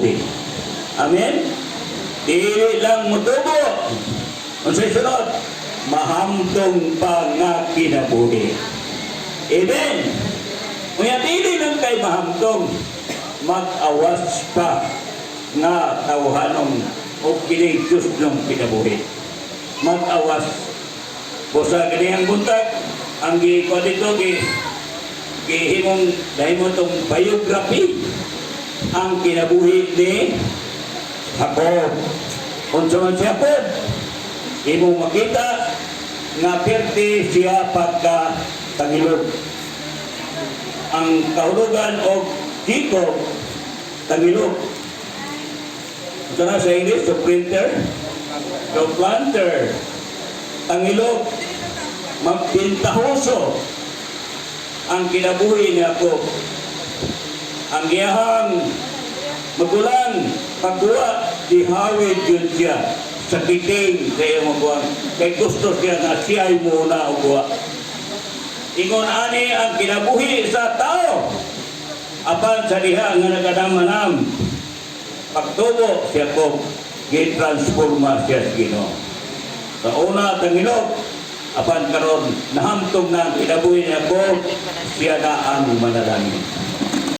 kinabuhi. Amen? Dili lang mutubo. Ang sunod, mahamtong pa nga kinabuhi. Amen? Kaya dili lang kay mahamtong, mag-awas pa nga tawhanong o kining Diyos ng kinabuhi. Mag-awas. Busa ganyan buntag, ang gikwa dito, gihimong dahil mo itong biography, ang kinabuhi ni Jacob. Unsa man si Jacob, imong makita nga perti siya pagka tangilog. Ang kahulugan o Jacob, tangilog. Unsa na sa English, supplanter, tangilog, magpintahoso ang kinabuhi ni Jacob. Ang iyahang magulang pagbuwa di hawid yun siya sa kiting sa iyang magulang. Kay gusto siya na siya'y muna o buwa. Ingon ani ang kinabuhi sa tao. Apan sa diha nga nagadamanam. Pagtubo siya ko, gitransforma siya sa Ginoo. Sa una tangilog, apan karon nahamtong na ang kinabuhi niya ko, siya na ang manalangin.